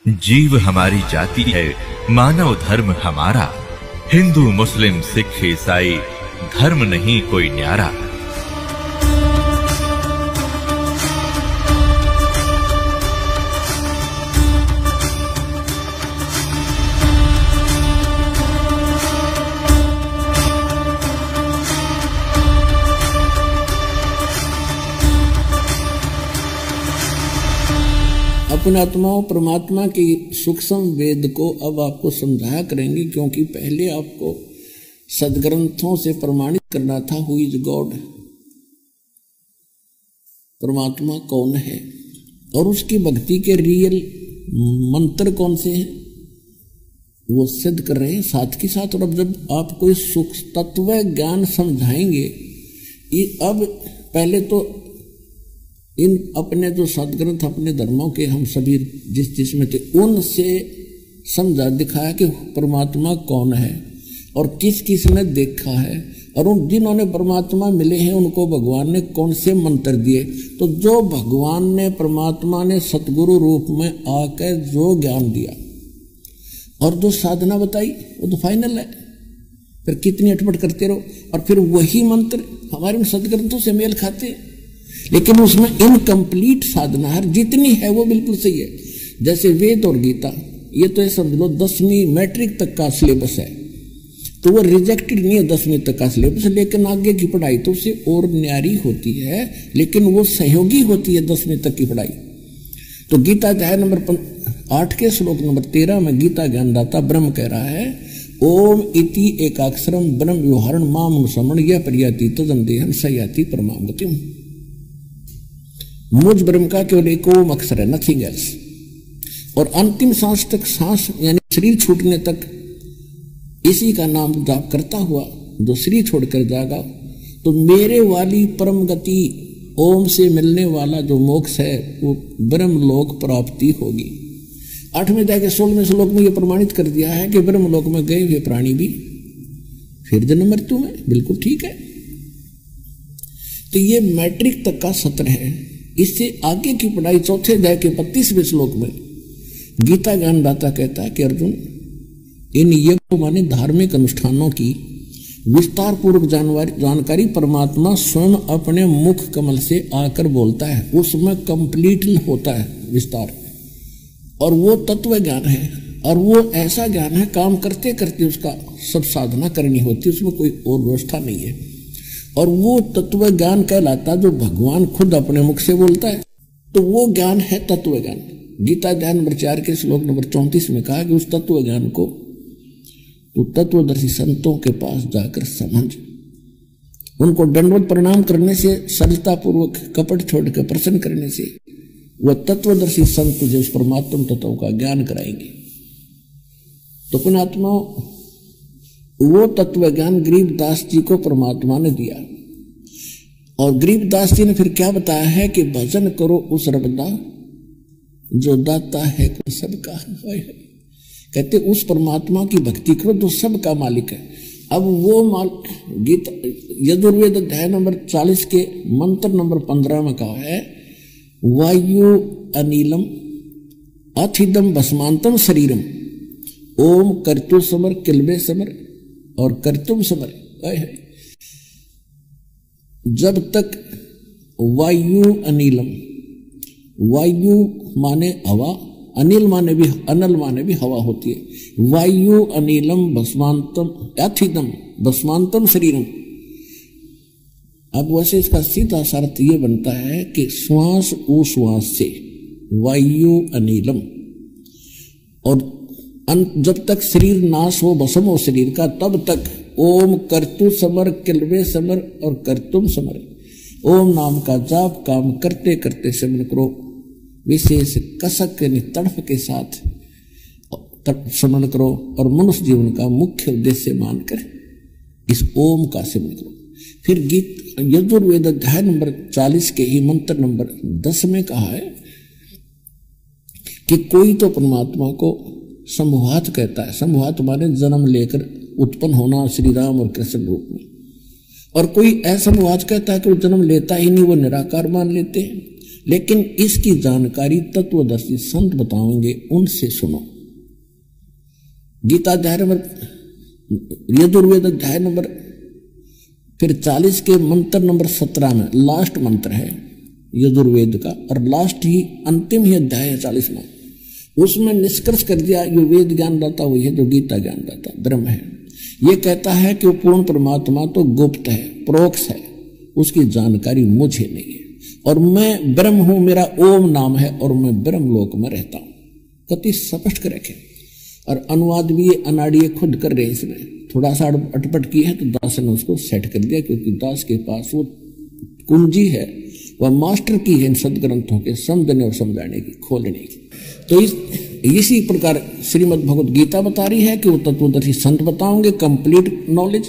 जीव हमारी जाति है, मानव धर्म हमारा। हिंदू मुस्लिम सिख ईसाई धर्म नहीं कोई न्यारा। अपने आत्माओं परमात्मा की सूक्ष्म वेद को अब आपको समझाया करेंगे, क्योंकि पहले आपको सदग्रंथों से प्रमाणित करना था हु इज गॉड, परमात्मा कौन है, और उसकी भक्ति के रियल मंत्र कौन से हैं वो सिद्ध कर रहे हैं साथ के साथ। और अब जब आपको इस सूक्ष्म तत्व ज्ञान समझाएंगे, अब पहले तो इन अपने जो सदग्रंथ अपने धर्मों के हम सभी जिस में थे उनसे समझा दिखाया कि परमात्मा कौन है और किस किस ने देखा है, और उन जिन्होंने परमात्मा मिले हैं उनको भगवान ने कौन से मंत्र दिए। तो जो भगवान ने परमात्मा ने सतगुरु रूप में आकर जो ज्ञान दिया और जो साधना बताई वो तो फाइनल है। फिर कितनी अटपट करते रहो, और फिर वही मंत्र हमारे सदग्रंथों से मेल खाते हैं, लेकिन उसमें इनकम्प्लीट साधना है। जितनी है वो बिल्कुल सही है, जैसे वेद और गीता, ये तो समझ लो 10वीं मैट्रिक तक का सिलेबस है, तो वो रिजेक्टेड नहीं है 10वीं तक का सिलेबस, लेकिन आगे की पढ़ाई तो उससे और न्यारी होती है, लेकिन वो सहयोगी होती है 10वीं तक की पढ़ाई। तो गीता अध्याय नंबर 8 के श्लोक नंबर 13 में गीता ज्ञानदाता ब्रह्म कह रहा है, ओम इति एकाक्षरम ब्रह्म व्यवहारण माम अनुसमण यह परियाति तदंदेहन सयाति परमाम गतिम। मुझ ब्रह्म का केवल एक ओम अक्षर है, नथिंग एल्स। और अंतिम सांस तक, सांस यानी शरीर छूटने तक इसी का नाम जाप करता हुआ जो शरीर छोड़कर जाएगा तो मेरे वाली परम गति ओम से मिलने वाला जो मोक्ष है वो ब्रह्मलोक प्राप्ति होगी। 8वें अध्याय के 16वें श्लोक में यह प्रमाणित कर दिया है कि ब्रह्मलोक में गए हुए प्राणी भी फिर जन्म मृत्यु में, बिल्कुल ठीक है। तो ये मैट्रिक तक का सत्र है। इससे आगे की पढ़ाई 4थे अध्याय के 32वें श्लोक में गीता ज्ञानदाता कहता है कि अर्जुन, इन यज्ञों माने धार्मिक अनुष्ठानों की विस्तार पूर्वक जानकारी परमात्मा स्वयं अपने मुख कमल से आकर बोलता है, उसमें कंप्लीट होता है विस्तार, और वो तत्व ज्ञान है, और वो ऐसा ज्ञान है काम करते करते उसका सब साधना करनी होती है, उसमें कोई और व्यवस्था नहीं है। और वो तत्व ज्ञान कहलाता जो भगवान खुद अपने मुख से बोलता है, तो वो ज्ञान है तत्व ज्ञान। गीता अध्याय नंबर 4 के श्लोक नंबर 34 में कहा कि उस तत्व ज्ञान को तो तत्वदर्शी संतों के पास जाकर समझ, उनको दंडवत प्रणाम करने से, सरलता पूर्वक कपट छोड़कर प्रसन्न करने से वह तत्वदर्शी संत तुझे उस परमात्म तत्व का ज्ञान कराएंगे। तो पुण्यात्मा, वो तत्व ज्ञान गरीबदास जी को परमात्मा ने दिया, और गरीबदास जी ने फिर क्या बताया है कि भजन करो उस रबदा जो दाता है को सबका। कहते उस परमात्मा की भक्ति करो जो सबका मालिक है। अब वो गीता यजुर्वेद अध्याय नंबर 40 के मंत्र नंबर 15 में कहा है, वायु अनिलम अथिदम भस्मांतम शरीरम ओम कर्तु समर किलबे समर और कर्तुम समर। जब तक वायु अनिलम, वायु माने हवा, अनिल माने भी, अनल माने भी हवा होती है। वायु अनिलम भस्मांतम अथिदम भस्मांतम शरीरम। अब वैसे इसका सीधा अर्थ ये बनता है कि श्वास उश्वास से वायु अनिलम, और जब तक शरीर नाश हो, भस्म हो शरीर का, तब तक ओम कर्तु समर किलवे समर और कर्तुम समर। ओम नाम का जाप काम करते करते समन करो, विशेष कसक यानी तड़फ के साथ समन करो, और मनुष्य जीवन का मुख्य उद्देश्य मानकर इस ओम का सेवन करो। फिर गीत यजुर्वेद अध्याय नंबर 40 के ही मंत्र नंबर 10 में कहा है कि कोई तो परमात्मा को संभवात कहता है। संभवात माने जन्म लेकर उत्पन्न होना श्री राम और कृष्ण रूप में, और कोई असंभवात कहता है कि वो जन्म लेता ही नहीं, वो निराकार मान लेते हैं। लेकिन इसकी जानकारी तत्वदर्शी संत बताएंगे, उनसे सुनो। गीता अध्याय नंबर, यजुर्वेद अध्याय नंबर फिर 40 के मंत्र नंबर 17 में लास्ट मंत्र है यजुर्वेद का, और लास्ट ही अंतिम ही अध्याय है 40 में। उसमें निष्कर्ष कर दिया जो वेद ज्ञानदाता वही है जो गीता ज्ञानदाता ब्रह्म है। ये कहता है कि वो पूर्ण परमात्मा तो गुप्त है, परोक्ष है, उसकी जानकारी मुझे नहीं है, और मैं ब्रह्म हूं, मेरा ओम नाम है, और मैं ब्रह्म लोक में रहता हूं। कति स्पष्ट कर रखे। और अनुवाद भी ये अनाड़ी खुद कर रहे, इसमें थोड़ा सा अटपट की है तो दास ने उसको सेट कर दिया, क्योंकि दास के पास वो कुंजी है, वह मास्टर की है इन सदग्रंथों के समझने और समझाने की, खोलने की। तो इसी प्रकार श्रीमद् भगवत गीता बता रही है कि वो तत्वदर्शी संत बताओगे कंप्लीट नॉलेज।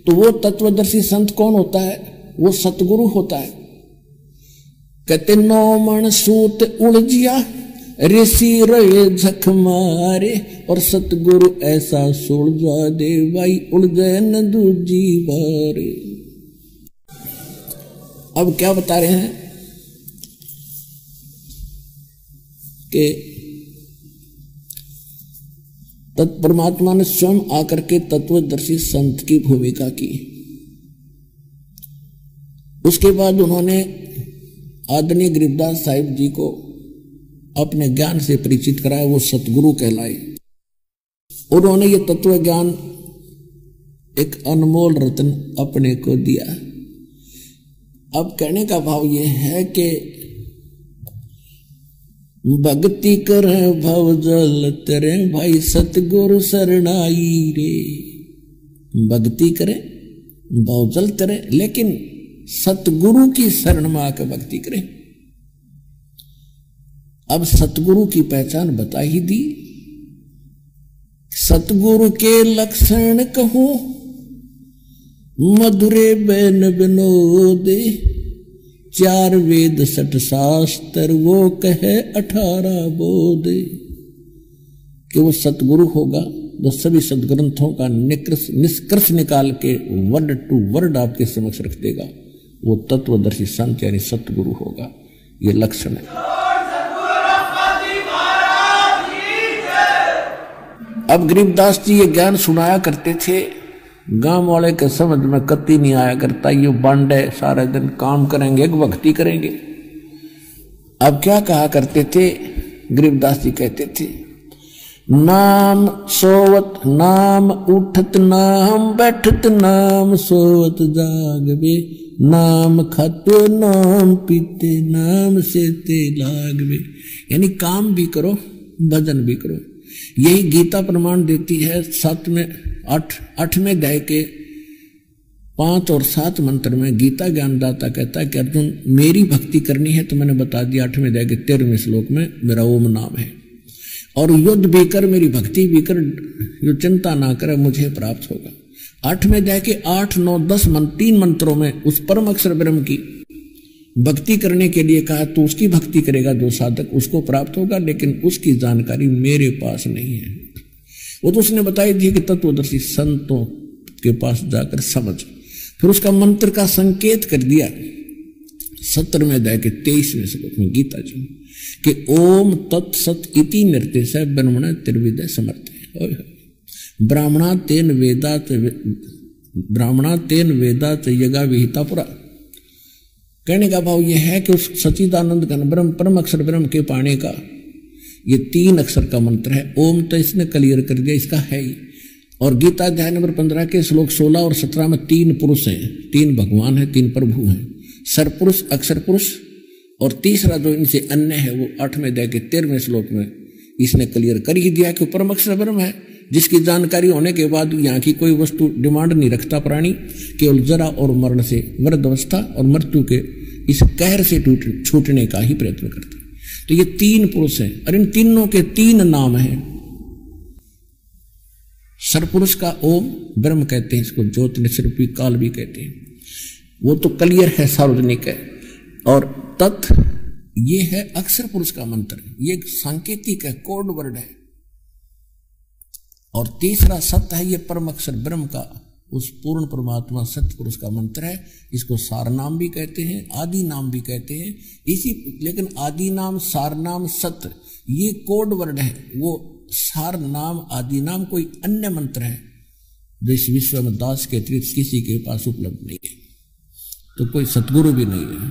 तो वो तत्वदर्शी संत कौन होता है? वो सतगुरु होता है। कहते 9 मन सूत उलझिया ऋषि रहे झक मारे, और सतगुरु ऐसा सुलझा दे भाई उलझे न दूजी बारे। अब क्या बता रहे हैं कि परमात्मा ने स्वयं आकर के तत्वदर्शी संत की भूमिका की। उसके बाद उन्होंने आदरणीय गरीबदास साहिब जी को अपने ज्ञान से परिचित कराया, वो सतगुरु कहलाए। उन्होंने ये तत्व ज्ञान एक अनमोल रत्न अपने को दिया। अब कहने का भाव ये है कि भक्ति करे भव जल तेरे भाई सतगुरु शरणाई रे। भक्ति करे भव जल तेरे, लेकिन सतगुरु की शरण में आकर भक्ति करे। अब सतगुरु की पहचान बता ही दी। सतगुरु के लक्षण कहूं मधुरे बैन विनोदे, 4 वेद 6 शास्त्र वो कहे 18 बोध। कि वो सतगुरु होगा तो सभी सदग्रंथों का निष्कर्ष निकाल के वर्ड टू वर्ड आपके समक्ष रख देगा। वो तत्वदर्शी संत यानी सतगुरु होगा। ये लक्षण है। अब गरीबदास जी ये ज्ञान सुनाया करते थे, गांव वाले के समझ में कति नहीं आया करता। ये बांडे सारे दिन काम करेंगे भक्ति करेंगे। अब क्या कहा करते थे गरीबदास जी? कहते थे नाम सोवत नाम उठत नाम बैठत नाम सोवत जागवे, नाम खाते नाम पीते नाम सेते लागवे। यानी काम भी करो भजन भी करो। यही गीता प्रमाण देती है। 8वें अध्याय के 5 और 7 मंत्र में गीता ज्ञानदाता कहता है कि अर्जुन मेरी भक्ति करनी है तो मैंने बता दिया 8वें अध्याय के 13वें श्लोक में मेरा ओम नाम है, और युद्ध भी कर मेरी भक्ति भी कर, जो चिंता ना करे मुझे प्राप्त होगा। 8वें अध्याय के 8, 9, 10 3 मंत्रों में उस परम अक्षर ब्रह्म की भक्ति करने के लिए कहा, तो उसकी भक्ति करेगा जो साधक उसको प्राप्त होगा, लेकिन उसकी जानकारी मेरे पास नहीं है। वो तो उसने बताई थी कि तत्वदर्शी संतों के पास जाकर समझ। फिर उसका मंत्र का संकेत कर दिया 17वें अध्याय के 23वें श्लोक में गीता जी कि ओम तत्सत इति निर्देश ब्रह्मण त्रिविद समर्थ। ब्राह्मणा तेन वेदात यगा विहिता पुरा। कहने का भाव यह है कि उस सच्चिदानंद घन ब्रह्म परम अक्षर ब्रह्म के पाने का ये 3 अक्षर का मंत्र है। ओम तो इसने क्लियर कर दिया, इसका है ही। और गीता अध्याय नंबर 15 के श्लोक 16 और 17 में 3 पुरुष हैं, 3 भगवान हैं, 3 प्रभु हैं, सरपुरुष अक्षर पुरुष, और तीसरा जो इनसे अन्य है वो 8वें अध्याय के 13वें श्लोक में इसने क्लियर कर ही दिया कि परम अक्षर ब्रह्म है, जिसकी जानकारी होने के बाद यहाँ की कोई वस्तु डिमांड नहीं रखता प्राणी, केवल जरा और मरण से वृद्धावस्था और मृत्यु के इस कहर से छूटने का ही प्रयत्न करता है। तो ये 3 पुरुष हैं और इन तीनों के 3 नाम हैं। सरपुरुष का ओम ब्रह्म कहते हैं, इसको ज्योत निस्वरूपी काल भी कहते हैं, वो तो क्लियर है, सार्वजनिक है। और तत् ये है अक्षर पुरुष का मंत्र, ये सांकेतिक है, कोड वर्ड है। और तीसरा सत्य है, ये परम अक्षर ब्रह्म का उस पूर्ण परमात्मा सतपुरुष का मंत्र है। इसको सार नाम भी कहते हैं, आदि नाम भी कहते हैं। लेकिन आदि नाम, सार नाम, सत्य ये कोड वर्ड है। वो सार नाम, आदि नाम कोई अन्य मंत्र है जो इस विश्व में दास के अतिरिक्त किसी के पास उपलब्ध नहीं है, तो कोई सतगुरु भी नहीं है।